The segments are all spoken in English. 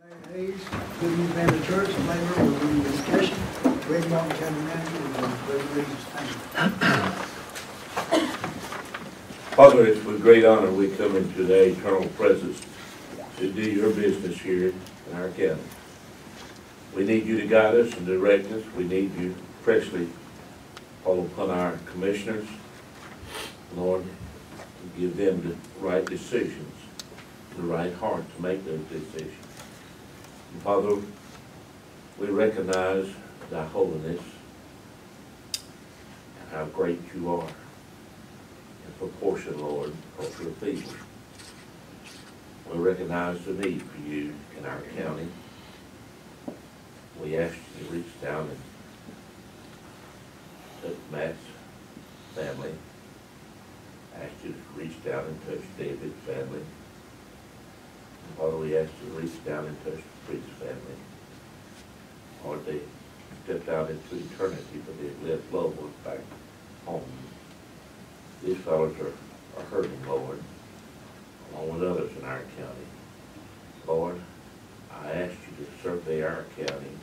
Hayes, Bladen Family Church, and member of the Education, Bladen County Manager of the Father, it's with great honor we come into the eternal presence to do your business here in our county. We need you to guide us and direct us. We need you freshly fall upon our commissioners, Lord, and give them the right decisions, the right heart to make those decisions. And Father, we recognize thy holiness and how great you are in proportion, Lord, of your people. We recognize the need for you in our county. We ask you to reach down and touch Matt's family. Ask you to reach down and touch David's family. And Father, we ask you to reach down and touch the priest's family. Lord, they stepped out into eternity, but they've left loved ones back home. These fellows are hurting, Lord, along with others in our county. Lord, I ask you to survey our county,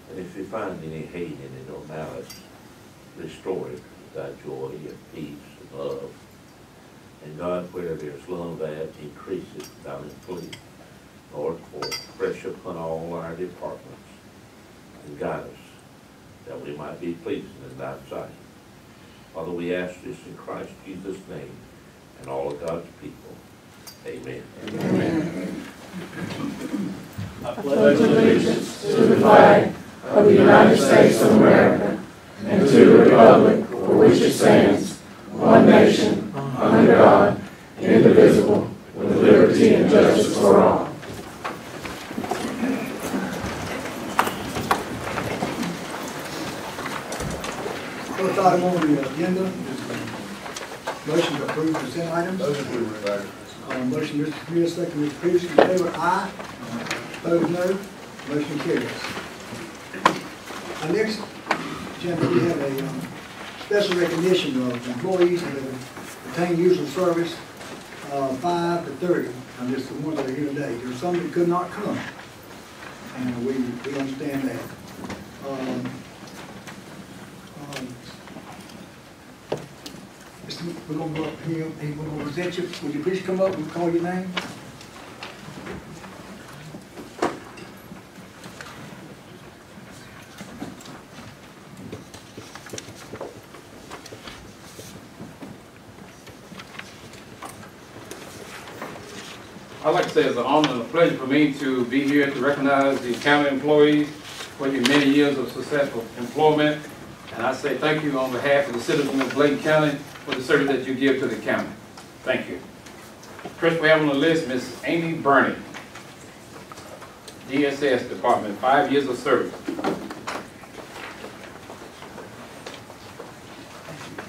and if you find any hate in it or malice, restore it with thy joy and peace and love. And God, where there's love at, increase it bountifully. Lord, pour fresh upon all our departments and guide us that we might be pleasing in thy sight. Father, we ask this in Christ Jesus' name and all of God's people. Amen. Amen. I pledge allegiance to the flag of the United States of America and to the republic for which it stands, one nation, under God, indivisible, with liberty and justice for all. First item on the agenda is motion to approve consent items. Motion Mr. Smith, second Mr. Peterson, in favor, aye. Opposed, no. Motion carries. Our next agenda, we have a special recognition of employees that have attained usual service 5 to 30. And just the ones that are here today. There's some that could not come, and we understand that. We're going to go up here and we're going to present you. Would you please come up and call your name? I'd like to say it's an honor and a pleasure for me to be here to recognize the county employees for your many years of successful employment. And I say thank you on behalf of the citizens of Bladen County for the service that you give to the county. Thank you. First we have on the list Ms. Amy Burney, DSS Department, 5 years of service. You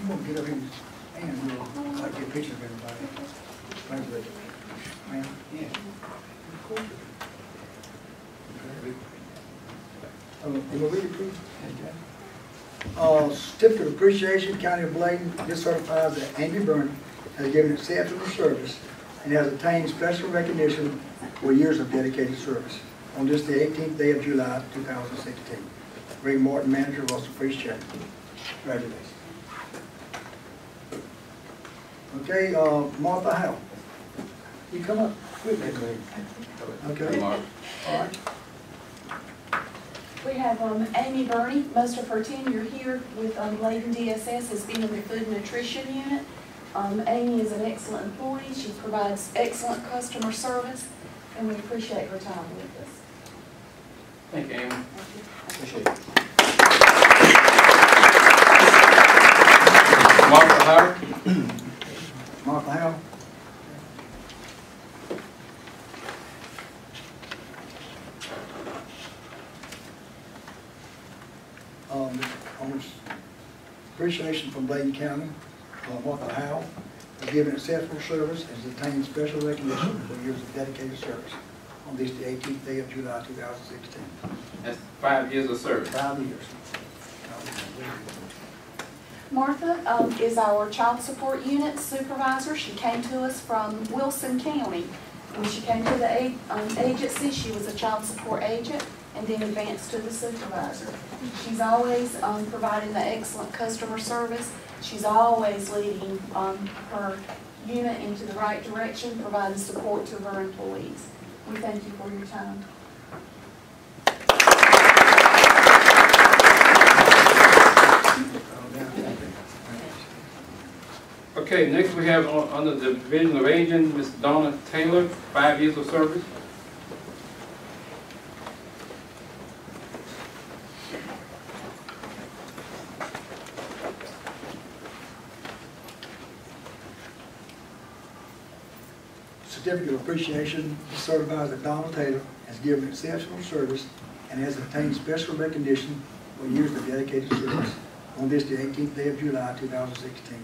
want to get up here and we'll get a picture of everybody. Thank you. Ma'am? Yeah. You want to read it, please? Certificate of Appreciation, County of Bladen. This certifies that Amy Burney has given exceptional service and has attained special recognition for years of dedicated service. On this, the 18th day of July, 2016. Ray Martin, Manager, Russell Priest Chairman. Congratulations. Okay, Martha Howe. You come up quickly, please. Okay. All right. We have Amy Burney. Most of her tenure here with Bladen DSS has been in the food and nutrition unit. Amy is an excellent employee. She provides excellent customer service, and we appreciate her time with us. Thank you, Amy. Thank you. Appreciate it. Martha Howard. Martha Howe. Appreciation from Bladen County. Martha Howe has given exceptional service and has attained special recognition for years of dedicated service. On this, the 18th day of July, 2016. That's 5 years of service. 5 years. Martha is our child support unit supervisor. She came to us from Wilson County. When she came to the agency, she was a child support agent and then advanced to the supervisor. She's always providing the excellent customer service. She's always leading her unit into the right direction, providing support to her employees. We thank you for your time. Okay, next we have under the Division of Aging, Ms. Donna Taylor, 5 years of service. Certificate of appreciation certifies that Donald Taylor has given exceptional service and has obtained special recognition for years of dedicated service. On this, the 18th day of July, 2016.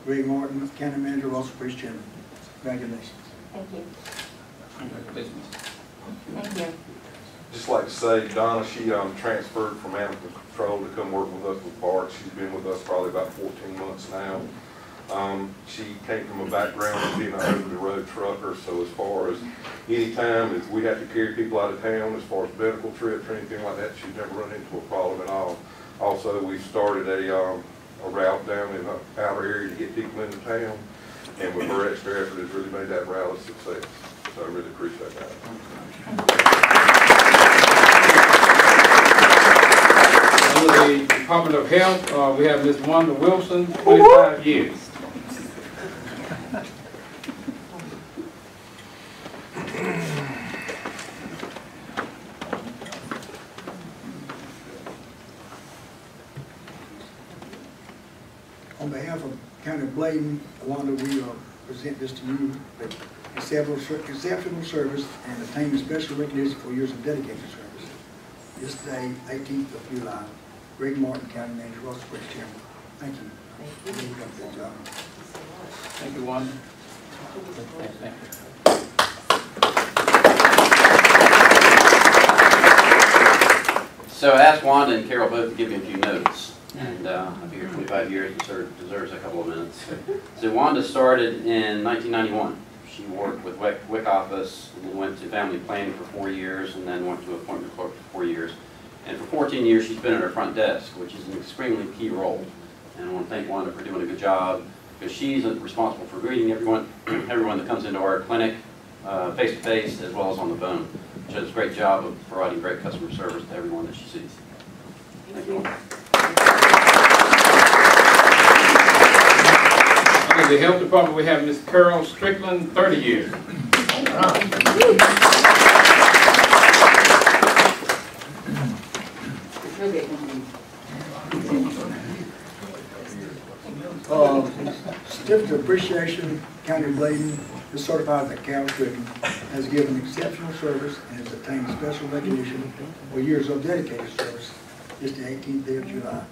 Greg Martin, County Manager, Russell Bridge Chairman. Congratulations. Thank you. Congratulations. Thank you. Just like to say, Donna, she transferred from Animal Control to come work with us with parks. She's been with us probably about 14 months now. She came from a background of being an over-the-road trucker, so as far as any time if we have to carry people out of town, as far as medical trips or anything like that, she's never run into a problem at all. Also, we started a route down in the outer area to get people into town, and with her extra effort, has really made that route a success. So I really appreciate that. Under the Department of Health, we have Ms. Wanda Wilson, 25 years. On behalf of County of Bladen, Wanda, we present this to you. Exceptional service and obtained special recognition for years of dedicated service. This day, 18th of July. Greg Martin, County Manager, Russell Bridge Chairman. Thank you. Thank you. You've done a good job. Thank you, Wanda. Thank you. So I asked Wanda and Carol both to give me a few notes, and I've been here 25 years and sort of deserves a couple of minutes. So Wanda started in 1991. She worked with WIC office and then went to family planning for 4 years and then went to appointment clerk for 4 years. And for 14 years she's been at her front desk, which is an extremely key role. And I want to thank Wanda for doing a good job because she's responsible for greeting everyone that comes into our clinic face-to-face as well as on the phone. She does a great job of providing great customer service to everyone that she sees. Thank you. Under the Health Department, we have Ms. Carol Strickland, 30 years. Certificate of appreciation, County of Bladen, is certified that Carol Strickland has given exceptional service and has obtained special recognition for years of dedicated service. This the 18th day of July,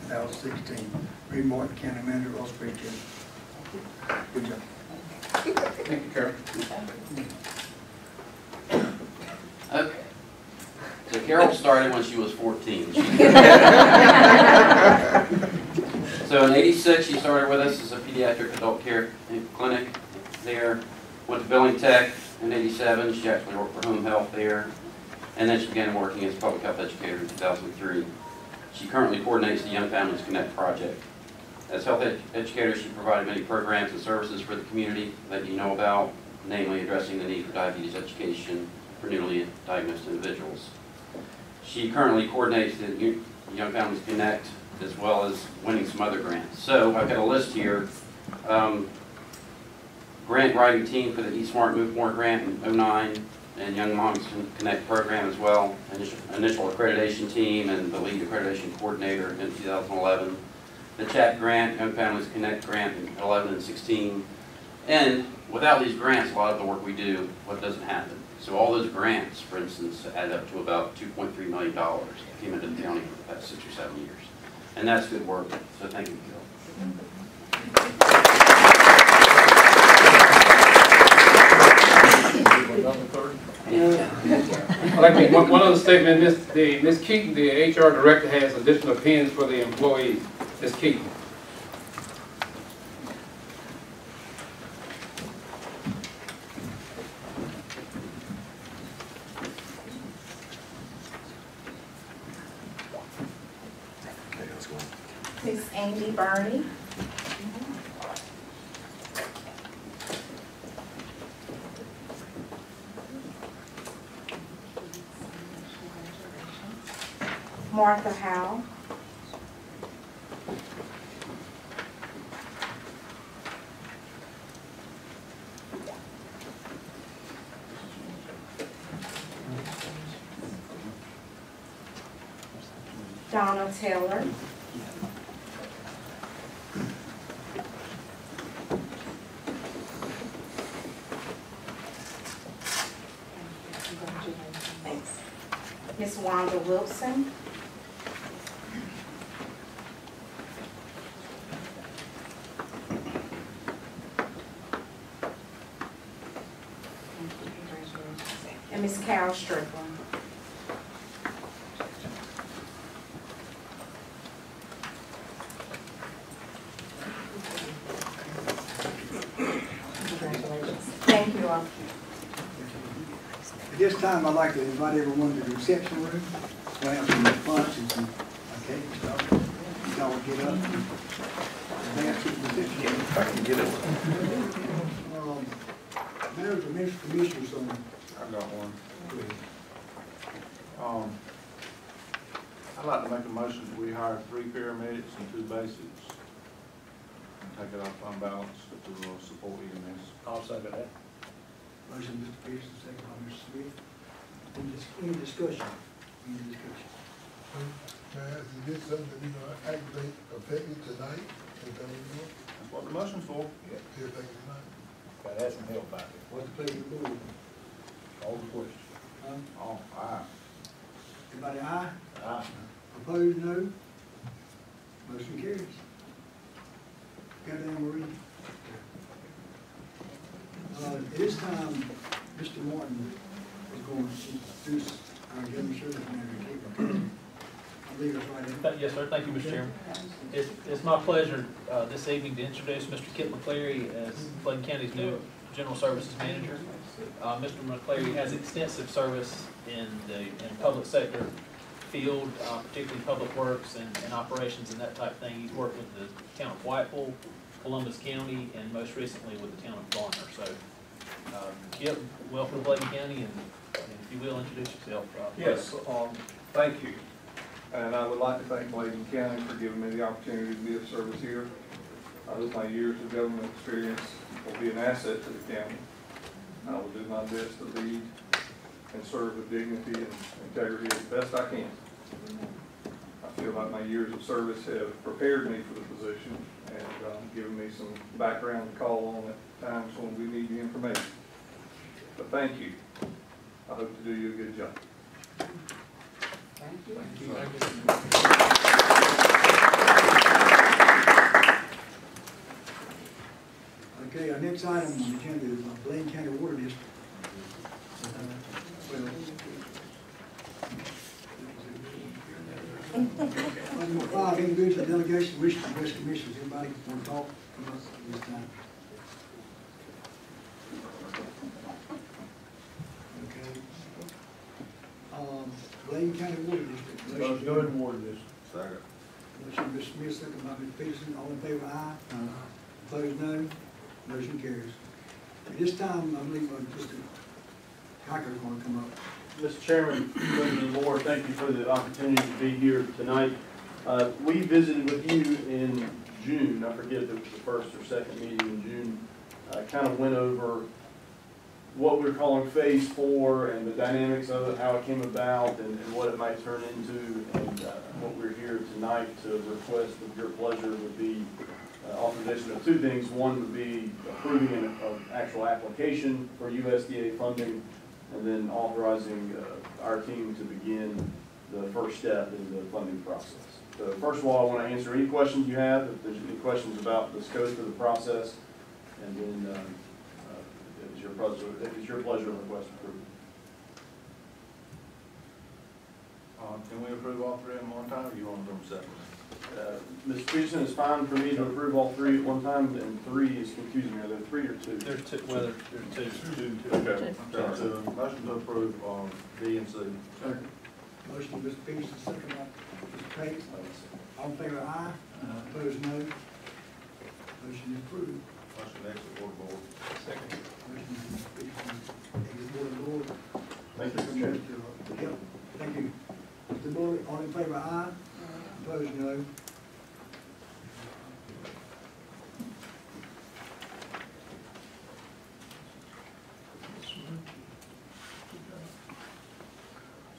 2016. Greg Martin, County Manager, Russell Bridge Chairman. Good job. Thank you, Carol. Okay. So Carol started when she was 14. So in '86, she started with us as a pediatric adult care clinic there. Went to Billing Tech in '87. She actually worked for Home Health there. And then she began working as a public health educator in 2003. She currently coordinates the Young Families Connect project. As health educator, she provided many programs and services for the community that you know about, namely addressing the need for diabetes education for newly diagnosed individuals. She currently coordinates the Young Families Connect as well as winning some other grants. So I've got a list here. Grant writing team for the Eat Smart Move More grant in '09 and Young Moms Connect program as well. Initial accreditation team and the lead accreditation coordinator in 2011. The CHAP grant, Young Families Connect grant in 11 and 16. And without these grants, a lot of the work we do, what doesn't happen. So all those grants, for instance, add up to about $2.3 million that came into the county for the past 6 or 7 years. And that's good work, so thank you, Carol. I'd like to make one other statement. Ms. Keaton, the HR director, has additional pins for the employees. Ms. Keaton. Miss Amy Burney. Martha Howe. Donna Taylor. Thanks. Miss Wanda Wilson. And Miss Carol Strickland. Thank you all. At this time, I'd like to invite everyone to the reception room. We'll have some lunch and some cake and stuff. Y'all will get up and advance to the reception room. If I can get it. Mayor's and Mr. Commissioners on. I've got one. I'd like to make a motion that we hire 3 paramedics and 2 basics. And take it off fund balance to support EMS. I'll second that. Motion, Mr. Pearson, second by Mr. Smith. Any discussion? Any discussion? Is this something that we're gonna activate effective tonight? Is that what we're doing? That's what the motion's for. Yeah, effective tonight. Gotta have some help back there. What's the pleasure of the board? All the questions. Oh, aye. Everybody aye? Aye. Opposed, no? Motion carries. Got down, Marie? At this time, Mr. Martin is going to introduce our general service manager. I believe that's right. Yes, sir. Thank you, Mr. Chairman. It's my pleasure this evening to introduce Mr. Kit McCleary as Bladen County's new General Services Manager. Mr. McCleary has extensive service in the public sector field, particularly public works and operations and that type of thing. He's worked with the town of Whiteville, Columbus County, and most recently with the town of Garner. So, Kit, welcome to Bladen County, and if you will, introduce yourself. Yes, thank you. And I would like to thank Bladen County for giving me the opportunity to be of service here. I hope my years of government experience will be an asset to the county. I will do my best to lead and serve with dignity and integrity as best I can. I feel like my years of service have prepared me for the position and given me some background to call on at times when we need the information. But thank you. I hope to do you a good job. Thank you. Okay, our next item on the agenda is Bladen County Water District. Item 5, individual delegation wish to address commissioners. Anybody want to talk to us at this time? Okay. Bladen County Water District. Motion to award this. Second. Motion, Mr. Smith, second by Mr. Peterson. All in favor, aye. Opposed, no. Motion carries. At this time, I believe Mr. Cocker's going to come up. Mr. Chairman, members of the board, thank you for the opportunity to be here tonight. We visited with you in June. I forget if it was the first or second meeting in June. Kind of went over what we're calling phase 4 and the dynamics of it, how it came about, and what it might turn into. And what we're here tonight to request with your pleasure would be authorization of 2 things. One would be approving an actual application for USDA funding, and then authorizing our team to begin the first step in the funding process. So first of all, I want to answer any questions you have, if there's any questions about the scope of the process, and then if it's your pleasure to request approval. Can we approve all 3 at one time, or you want them separately? Mr. Peterson, it's fine for me to approve all 3 at one time, and 3 is confusing. Are there 3 or 2? There's 2. Well, there's 2. Okay. So, motion to approve B and C. Motion by Mr. Peterson, second by Mr. Pate. All in favor, aye. Opposed, no. Motion is approved. Motion next to board. Second. Motion by Mr. Peterson, the board. Thank you, Mr. Chairman. Yep, thank you. Mr. Bullock, all in favor, aye. Opposed, no.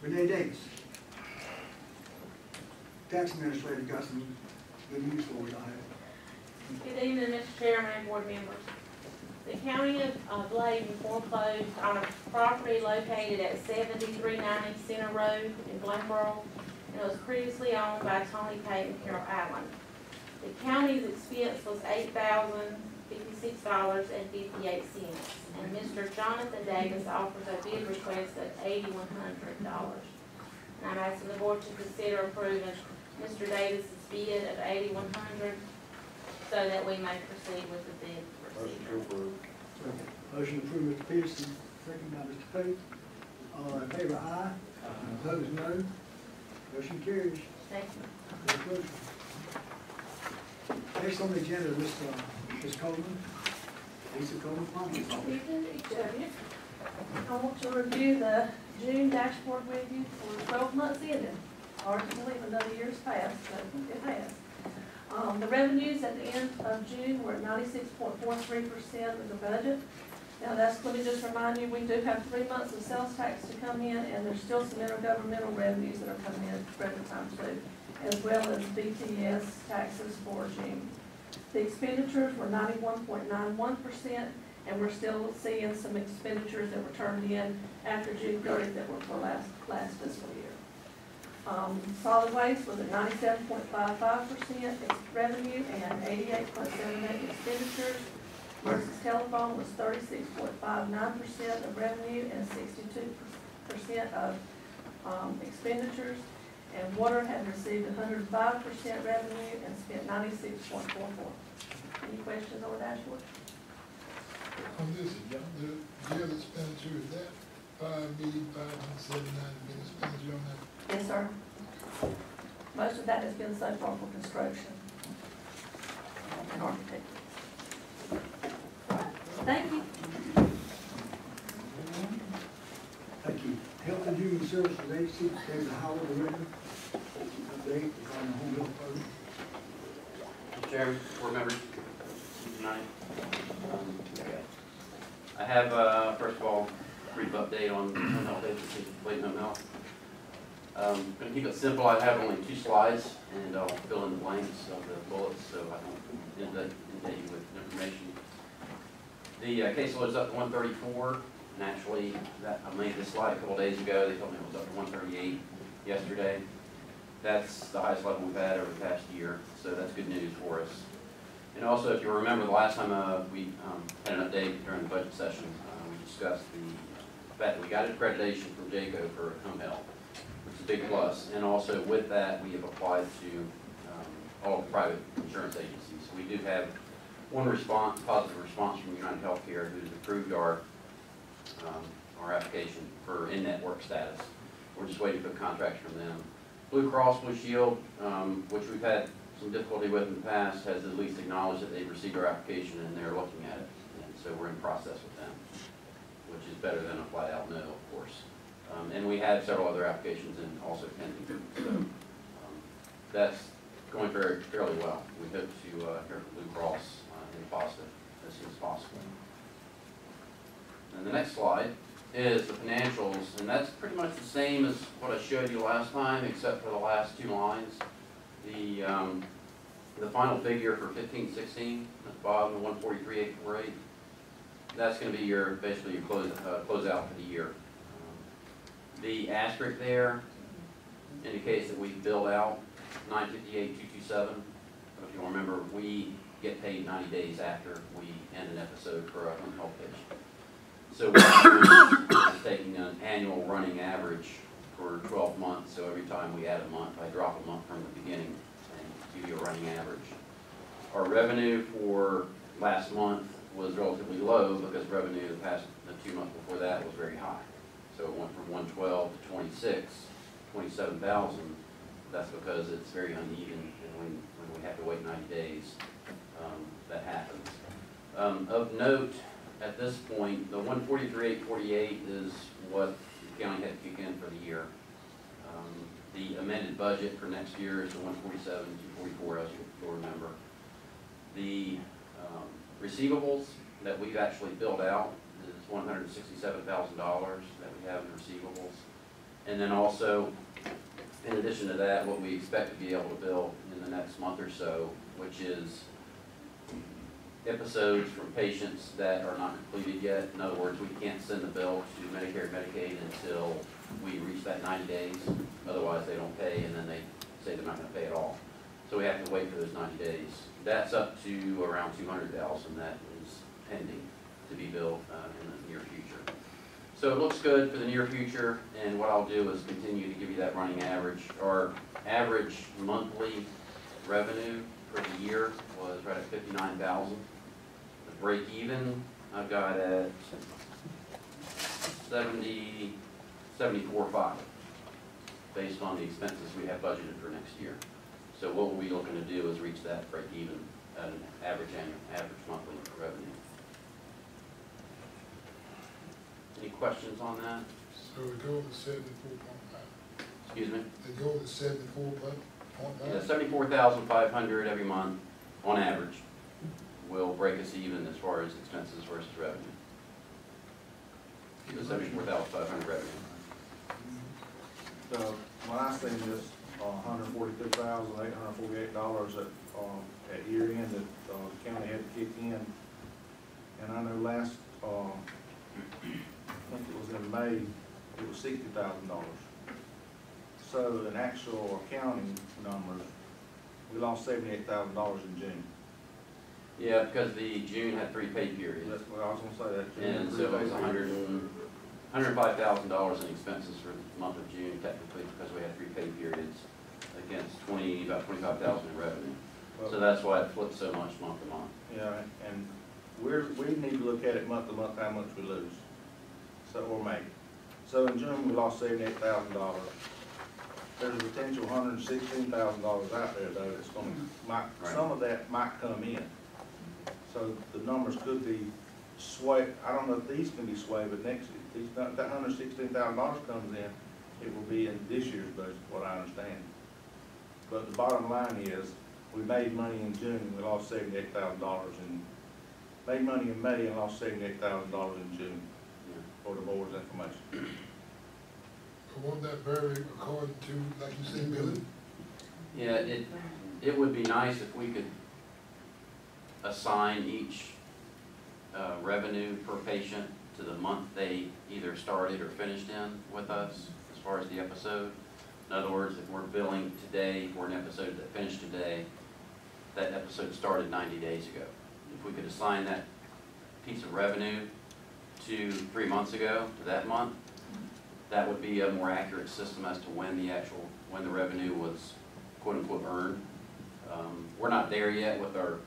Renee Davis. Tax administrator got some good news for us, I have. Good evening, Mr. Chairman and board members. The county of Bladen foreclosed on a property located at 7390 Center Road in Blackboro, and it was previously owned by Tony Pate and Carol Allen. The county's expense was $8,056.58, and Mr. Jonathan Davis offers a bid request of $8,100. And I'm asking the board to consider approving Mr. Davis's bid of $8,100 so that we may proceed with the bid procedure. Motion approved, Mr. Peterson, second by Mr. Pate. All in favor, aye. Opposed, no. Motion carries. Thank you. Next on the agenda, Ms. Coleman. Lisa Coleman, Finance Officer. Evening, each of you. I want to review the June dashboard with you for 12 months ending. Hard to believe another year's passed, but it has. The revenues at the end of June were 96.43% of the budget. Now let me just remind you, we do have 3 months of sales tax to come in, and there's still some intergovernmental revenues that are coming in at the time too, as well as BTS taxes for June. The expenditures were 91.91%, and we're still seeing some expenditures that were turned in after June 30th that were for last fiscal year. Solid waste was at 97.55% revenue and 88.78% expenditures. Versus telephone was 36.59% of revenue and 62% of expenditures. And water had received 105% revenue and spent 96.44. Any questions on the dashboard? On this, the jail expenditure, is that $5,579,000 expenditure on that? Yes, sir. Most of that has been so far for construction and architecture. Thank you. Thank you. Health and Human Services Agency, David Howard, the written update on the home health program. Mr. Chairman, board members, tonight. I have, first of all, a brief update on home health agency, Bladen Home Health. I'm going to keep it simple. I have only 2 slides, and I'll fill in the blanks of the bullets so I don't inundate you with information. The caseload is up to 134. Naturally, I made this slide a couple days ago. They told me it was up to 138 yesterday. That's the highest level we've had over the past year, so that's good news for us. And also, if you remember, the last time we had an update during the budget session, we discussed the fact that we got accreditation from JACO for home health, which is a big plus. And also with that, we have applied to all the private insurance agencies. We do have one positive response from United Healthcare, who's approved our application for in-network status. We're just waiting for the contracts from them. Blue Cross Blue Shield, which we've had some difficulty with in the past, has at least acknowledged that they've received our application and they're looking at it. And so we're in process with them, which is better than a flat out no, of course. And we have several other applications and also pending. So that's going fairly well. We hope to hear from Blue Cross in positive as soon as possible. And the next slide is the financials, and that's pretty much the same as what I showed you last time, except for the last 2 lines. The final figure for 15-16 at the bottom, the 143,848. That's going to be basically your closeout for the year. The asterisk there indicates that we billed out 958,227. If you'll remember, we get paid 90 days after we end an episode for a home health patient. So we're taking an annual running average for 12 months. So every time we add a month, I drop a month from the beginning and give you a running average. Our revenue for last month was relatively low because revenue the 2 months before that was very high. So it went from 112 to 26 27,000, that's because it's very uneven, and when we have to wait 90 days, that happens. Of note, at this point, the 143,848 is what the county had to kick in for the year. The amended budget for next year is the 147,244, as you'll remember. The receivables that we've actually billed out is $167,000 that we have in receivables. And then also, in addition to that, what we expect to be able to bill in the next month or so, which is episodes from patients that are not completed yet. In other words, we can't send the bill to Medicare and Medicaid until we reach that 90 days. Otherwise, they don't pay, and then they say they're not going to pay at all. So we have to wait for those 90 days. That's up to around 200,000 that is pending to be billed in the near future. So it looks good for the near future, and what I'll do is continue to give you that running average. Our average monthly revenue for the year was right at 59,000. The break even I've got at 74.5, based on the expenses we have budgeted for next year. So what we'll be looking to do is reach that break even at an average monthly revenue. Any questions on that? So the goal is 74.9. Excuse me? The goal is 74.9. Yeah, 74,500 every month on average will break us even as far as expenses versus revenue. So 74,500 revenue. So when I seen this, $142,848 at year end that the county had to kick in, and I know last, I think it was in May, it was $60,000. So in actual accounting numbers, we lost $78,000 in June. Yeah, because the June had 3 pay periods. That's what I was gonna say, that June. And so it was $105,000 in expenses for the month of June, technically, because we had 3 pay periods against about 25,000 in revenue. So that's why it flipped so much month to month. Yeah, and we need to look at it month to month, how much we lose, so, or make. So in June, we lost $78,000. There's a potential $116,000 out there, though, that's gonna, some of that might come in. So the numbers could be swayed. I don't know if these can be swayed, but next, if that $116,000 comes in, it will be in this year's budget, what I understand. But the bottom line is, we made money in June and we lost $78,000, and made money in May and lost $78,000 in June, for the board's information. But won't that vary according to, like you said, billing? Yeah, it would be nice if we could assign each revenue per patient to the month they either started or finished in with us, as far as the episode. In other words, if we're billing today for an episode that finished today, that episode started 90 days ago. If we could assign that piece of revenue to 3 months ago, to that month, that would be a more accurate system as to when the revenue was quote unquote earned. We're not there yet with our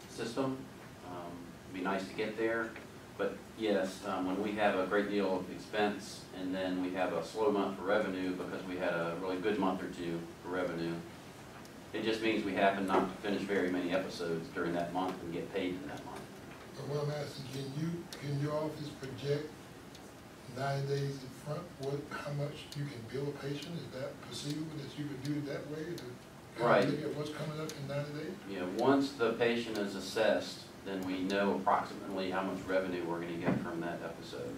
system. It'd be nice to get there, but yes, when we have a great deal of expense and then we have a slow month for revenue because we had a really good month or two for revenue, it just means we happen not to finish very many episodes during that month and get paid in that month. But what I'm asking, can your office project 9 days in front, how much you can bill a patient? Is that perceivable that you could do it that way to Right. look at what's coming up in 90 days? Yeah, once the patient is assessed, then we know approximately how much revenue we're going to get from that episode.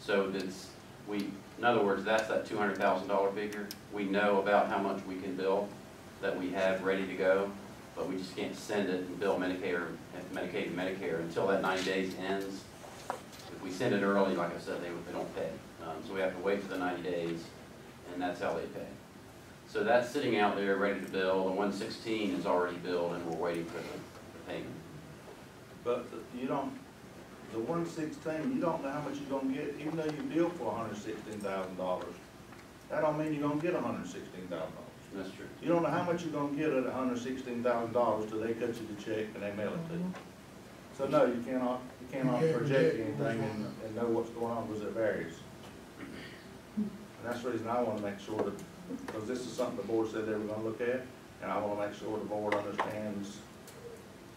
So in other words, that's that $200,000 figure. We know about how much we can bill that we have ready to go, but we just can't send it and bill Medicaid and Medicare until that 90 days ends. If we send it early, like I said, they don't pay. So we have to wait for the 90 days, and that's how they pay. So that's sitting out there ready to bill. The 116 is already billed, and we're waiting for the payment. But the 116, you don't know how much you're gonna get, even though you bill for $116,000. That don't mean you're gonna get $116,000. That's true. You don't know how much you're gonna get at $116,000 till they cut you the check and they mail it to you. So no, you cannot project anything and know what's going on because it varies. And that's the reason I wanna make sure that, because this is something the board said they were gonna look at, and I wanna make sure the board understands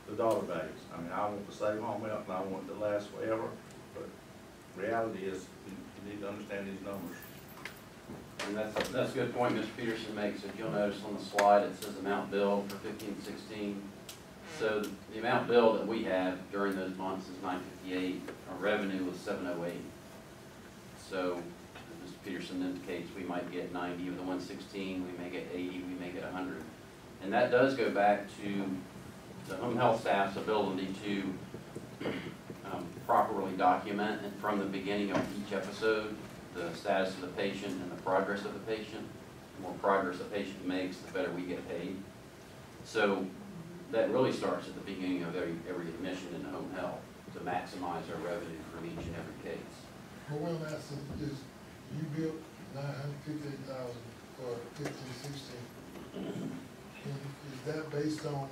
the dollar values. I mean, I want to save home health, and I want it to last forever, but reality is, you need to understand these numbers. And that's a good point Mr. Peterson makes. If you'll notice on the slide, it says amount billed for 15-16. So the amount billed that we have during those months is $958. Our revenue was $708. So as Mr. Peterson indicates, we might get 90 with the 116, we may get 80, we may get 100. And that does go back to the home health staff's ability to properly document and from the beginning of each episode the status of the patient and the progress of the patient. The more progress the patient makes, the better we get paid. So that really starts at the beginning of every admission into home health to maximize our revenue from each and every case. Well, what I'm asking is, you built 958,000 for 15-16. Is that based on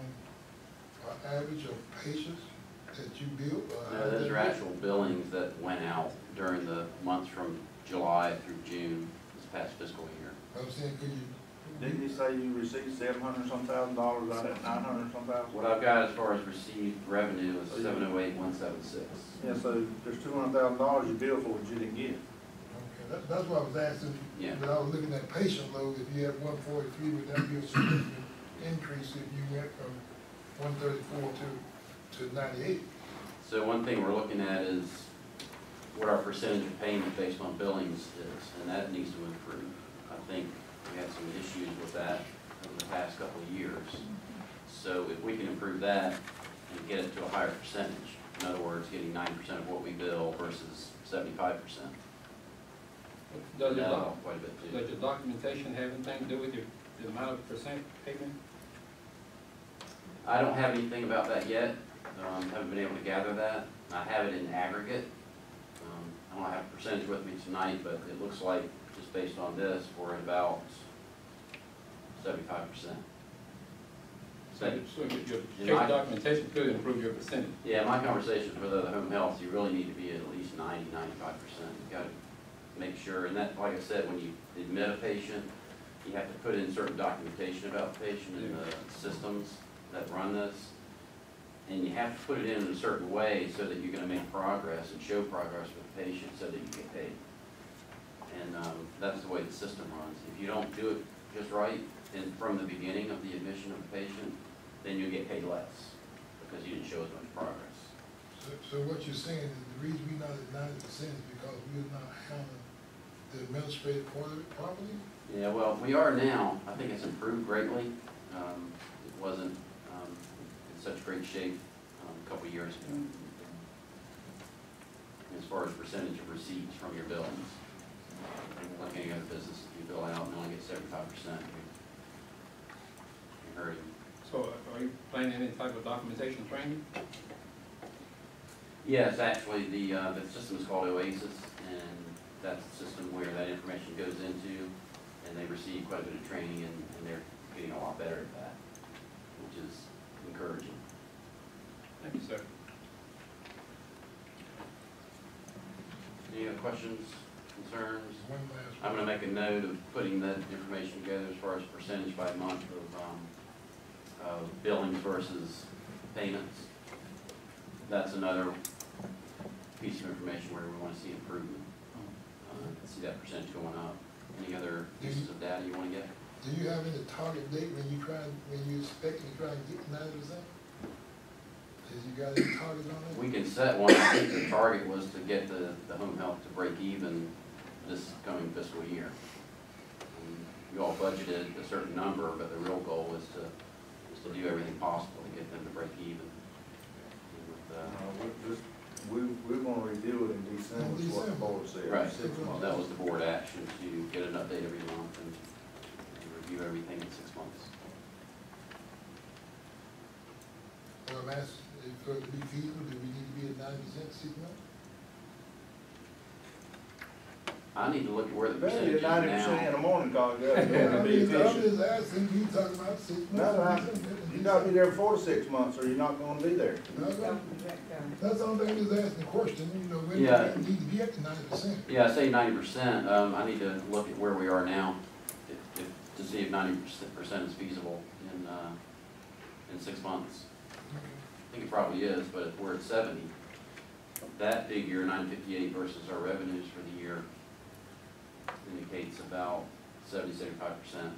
an average of patients that you built? No, those are actual billings that went out during the months from July through June this past fiscal year. I'm saying, could you? Didn't you say you received $700-some thousand out of that, $900-some thousand? What I've got as far as received revenue is $708,176. Yeah, so there's $200,000 you billed for that you didn't get. Okay, that's what I was asking. Yeah. But I was looking at patient load. If you had 143, would that be a significant increase if you went from 134 to 98? So one thing we're looking at is what our percentage of payment based on billings is, and that needs to improve. I think we had some issues with that over the past couple of years. So if we can improve that and get it to a higher percentage, in other words, getting 90% of what we bill versus 75%. Does your, that'll help quite a bit too. does your documentation have anything to do with the amount of percent payment? I don't have anything about that yet. Haven't been able to gather that. I have it in aggregate. I don't have a percentage with me tonight, but it looks like, just based on this, we're at about 75%. So your case documentation could improve your percentage. Yeah, my conversations with other home health, you really need to be at least 90, 95%. You've got to make sure, and that, like I said, when you admit a patient, you have to put in certain documentation about the patient and the systems that run this. And you have to put it in a certain way so that you're going to make progress and show progress with the patient so that you get paid. And that's the way the system runs. If you don't do it just right and from the beginning of the admission of the patient, then you'll get paid less because you didn't show as much progress. So what you're saying is the reason we're not at 90% is because we're not handling the administrative part of it properly? Yeah, well, we are now. I think it's improved greatly. It wasn't in such great shape a couple of years ago. As far as percentage of receipts from your billings. Like any other business, if you bill out and only get 75%, you're hurting. So are you planning any type of documentation training? Yes, actually, the system is called Oasis, and that's the system where that information goes into, and they receive quite a bit of training, and they're getting a lot better at that, which is encouraging. Thank you, sir. Any other questions, concerns? One last I'm going to make a note of putting that information together as far as percentage by month of billings versus payments. That's another piece of information where we want to see improvement. See that percentage going up. Any other pieces of data you want to get? Do you have any target date when you expect to try and get 90%? Has you got any targets on it? We can set one. I think the target was to get the home health to break even this coming fiscal year. You all budgeted a certain number, but the real goal is to do everything possible to get them to break even. We're gonna review it in December, is what the board said. Right. 6 months. That was the board action to get an update every month and review everything in 6 months. Well, I'm asking, for it to be feasible, do we need to be at 90% 6 months? I need to look at where the Better percentage than is 90% in now. the morning, cause you gotta Yeah, I be mean, I'm efficient. just asking, you talking about 6 months. No, you gotta be there 4 to 6 months, or you're not gonna be there. That's the only thing, just asking the question, you know, when Yeah. you need to be at the 90%. Yeah, I say 90%, I need to look at where we are now, to see if 90% is feasible in 6 months. I think it probably is, but if we're at 70, that figure, 958 versus our revenues for the year, indicates about 70–75%.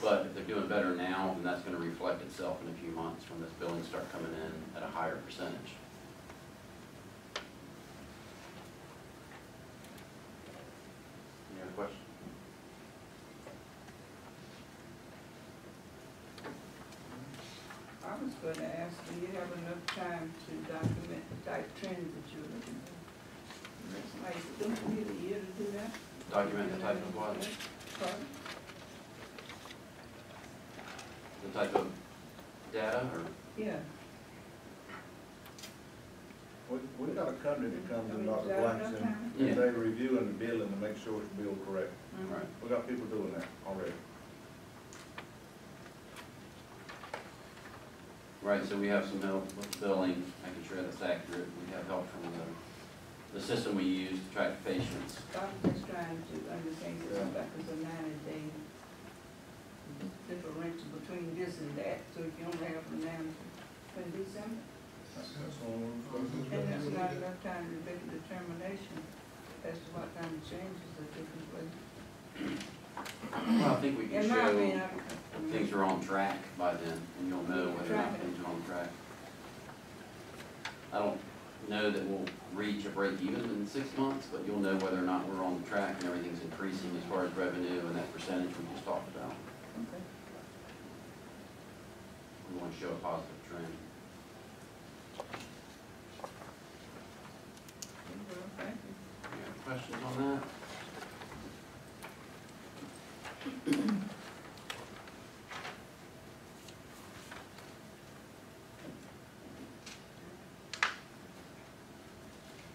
But if they're doing better now, then that's gonna reflect itself in a few months when those billings start coming in at a higher percentage. Any other questions? I was going to ask, do you have enough time to document the type trends that you're looking for? Like, don't you need a year to do that? Document the type of what? Pardon? The type of data, or? Yeah. We got a company that comes in, I mean, Dr. is that enough Bladen, time? Yeah. and they reviewing the billing to make sure it's billed correct. Right. We got people doing that already. Right, so we have some help with billing, making sure that's accurate. We have help from the system we use to track patients. I'm just trying to understand something like it's a 90-day differential between this and that, so if you only have from now to December, and that's not enough time to make a determination as to what kind of changes are taking place. Well, I think we can In my opinion, show things are on track by then, and you'll know whether or not things are on track. I don't know that we'll reach a break even in 6 months, but you'll know whether or not we're on track and everything's increasing as far as revenue and that percentage we just talked about. Okay. We want to show a positive trend. Thank you. Any other questions on that?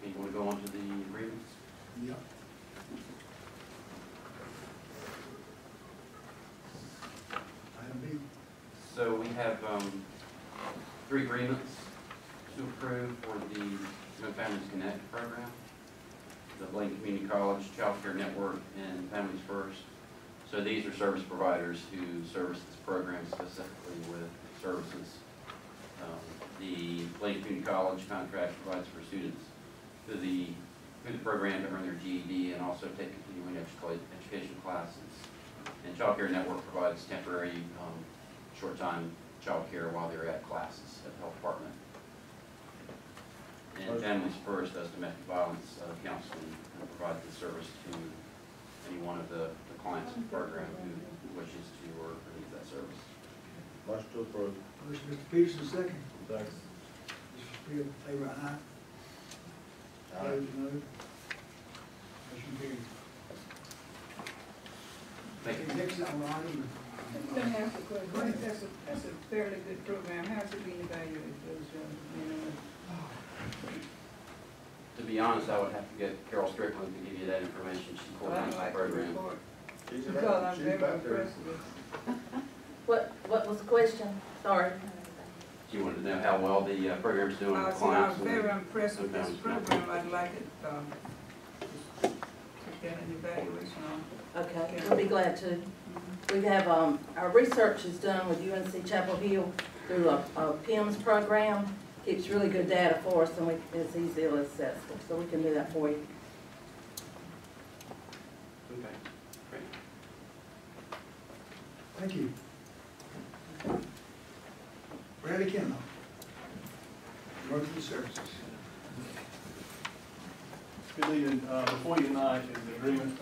You want to go on to the agreements? Yep. Item B. So we have 3 agreements to approve for the No Families Connect program, the Bladen Community College Child Care Network, and Families First. So these are service providers who service this program specifically with services. The Bladen Community College contract provides for students through the program to earn their GED and also take continuing education classes. And Child Care Network provides temporary, short-time child care while they're at classes at the health department. And Families First does domestic violence counseling and provides the service to any one of the clients in the program who wishes to or needs that service. Motion to approve. Motion, Mr. Peterson, second. Second. Mr. Spear, favor, aye. Opposed, no. Motion carries. Thank you. Next item. Let me ask a question. That's a fairly good program. How's it being evaluated for those young men and women? To be honest, I would have to get Carol Strickland to give you that information. She Well, I'd coordinates the like to program. report, She's because I'm she's very back there. impressed with What was the question? Sorry. She wanted to know how well the program's doing with I clients. was very impressed with this program. I'd like it, to get an evaluation on. Okay, we'll be glad to. We have, our research is done with UNC Chapel Hill through a PIMS program. Keeps really good data for us, and it's easily accessible, so we can do that for you. Okay, great. Thank you. Bradley Kendall. Emergency Services. Good evening. Before you tonight is the agreement.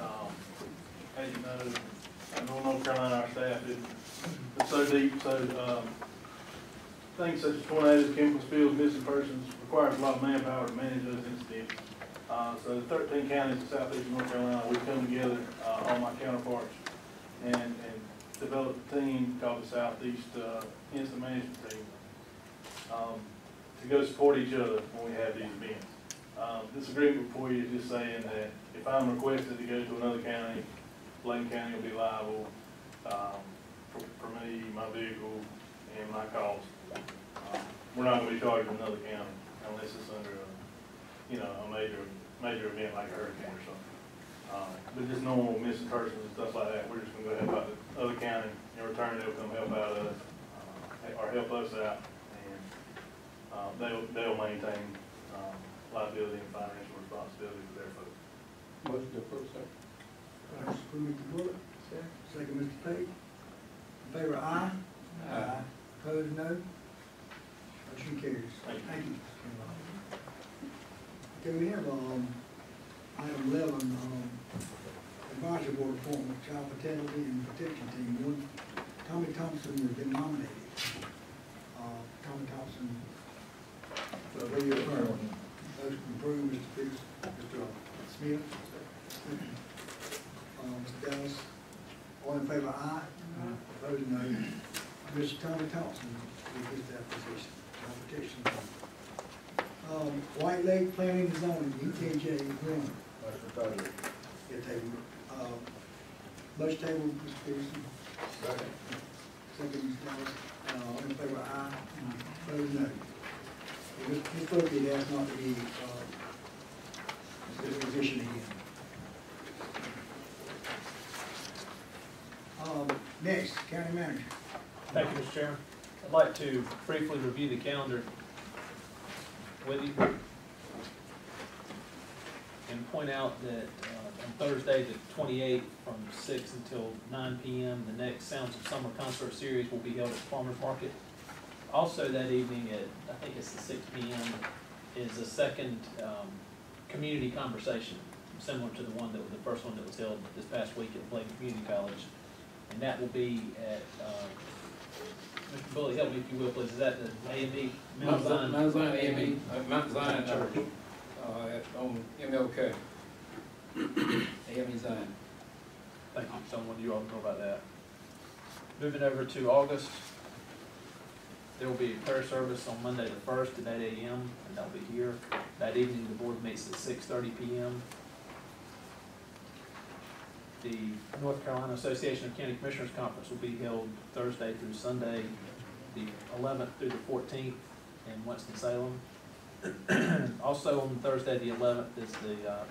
As you know, North Carolina, our staff is so deep, so things such as tornadoes, chemical spills, missing persons requires a lot of manpower to manage those incidents. So the 13 counties in southeastern North Carolina, we come together, all my counterparts, and develop a team called the Southeast Incident Management Team to go support each other when we have these events. This agreement for you is just saying that if I'm requested to go to another county, Bladen County will be liable, for me, my vehicle, and my cost. We're not gonna be charged another county unless it's under a major event like a hurricane or something. But just normal missing persons and stuff like that, we're just gonna go help out the other county. In return, they'll come help out us, or help us out, and they'll maintain liability and financial responsibility for their folks. Motion to approve, sir. First, Mr. Bullock, second, Mr. Page. In favor, aye. Aye. Opposed, no. Motion carries. Thank you. Okay, we have, item 11, advisory board appointment, child fatality and protection team. One, Tommy Thompson has been nominated. Tommy Thompson, for a 3-year term. Motion approved, Mr. Pierce, Mr. Smith. Mr. Dallas, all in favor, aye. Opposed, no. Mr. Tommy Thompson, who gets that position, child protection team. White Lake Planning and Zoning, EKJ, one. Motion table. Get table. Motion table, Mr. Peterson. Second. Second, Mr. Dallas. All in favor, aye. Opposed, no. Ms. Foley asked not to be, this position again. Next, county manager. Thank you, Mr. Chairman. I'd like to briefly review the calendar with you and point out that on Thursday, the 28th, from 6 until 9 p.m., the next Sounds of Summer concert series will be held at the Farmers Market. Also that evening at, I think it's at 6 p.m., is a second community conversation, similar to the first one that was held this past week at Bladen Community College. And that will be at, Mr. Bully, help me if you will, please, is that the AME? Mount Zion AME, Mount Zion Church, on MLK. AME Zion. Thank you, someone, you all know about that. Moving over to August, there will be a prayer service on Monday the 1st at 8 a.m. and that'll be here. That evening, the board meets at 6:30 p.m. The North Carolina Association of County Commissioners Conference will be held Thursday through Sunday, the 11th through the 14th in Winston-Salem. Also on Thursday the 11th is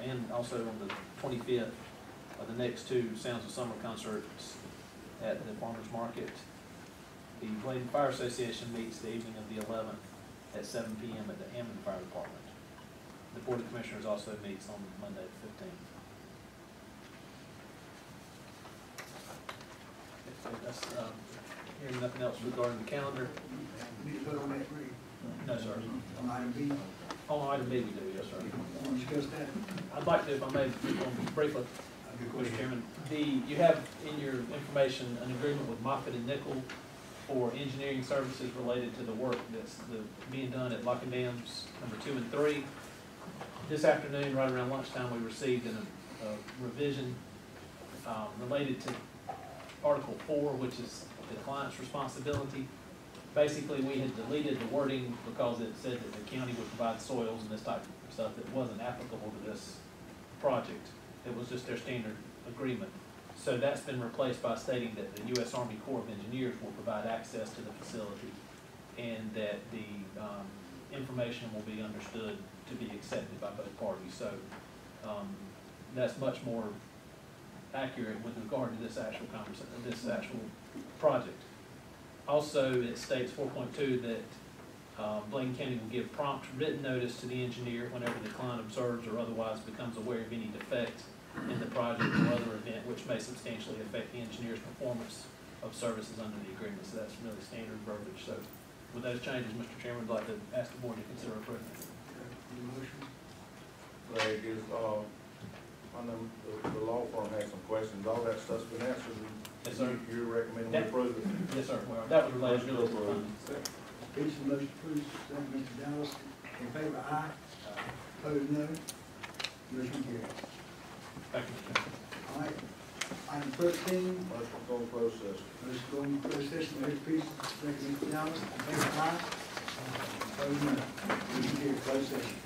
and also on the 25th are the next two Sounds of Summer concerts at the Farmers Market. The Bladen Fire Association meets the evening of the 11th at 7 p.m. at the Hammond Fire Department. The Board of Commissioners also meets on Monday the 15th. That's, hearing nothing else regarding the calendar. Need to put on that grade. No, sir. On item B. On item B, we do, yes, sir. Want to discuss that? I'd like to, if I may, briefly, Mr. Chairman, you have in your information an agreement with Moffitt and Nickel for engineering services related to the work that's being done at Lock and Dams number 2 and 3. This afternoon, right around lunchtime, we received a revision related to Article 4, which is the client's responsibility. Basically, we had deleted the wording because it said that the county would provide soils and this type of stuff that wasn't applicable to this project. It was just their standard agreement. So that's been replaced by stating that the U.S. Army Corps of Engineers will provide access to the facility and that the information will be understood to be accepted by both parties. So that's much more accurate with regard to this actual project. Also, it states 4.2 that Bladen County will give prompt written notice to the engineer whenever the client observes or otherwise becomes aware of any defect in the project or other event which may substantially affect the engineer's performance of services under the agreement. So that's really standard verbiage. So with those changes, Mr. Chairman, I'd like to ask the board to consider approving. Greg, I know the law firm had some questions. All that stuff's been answered. Yes, sir. You're recommending we approve it? Yes, sir. Well, that was related to the funding. Peterson, motion approved. Second, Mr. Dallas. In favor, aye. Opposed, no. Motion carries. Thank you, Mr. Chairman. All right. Item 13. Motion to go in closed session. Motion to go into closed session. Mr. Peterson, second, Mr. Dallas. In favor, aye. Opposed, no. Motion carries. Closed session.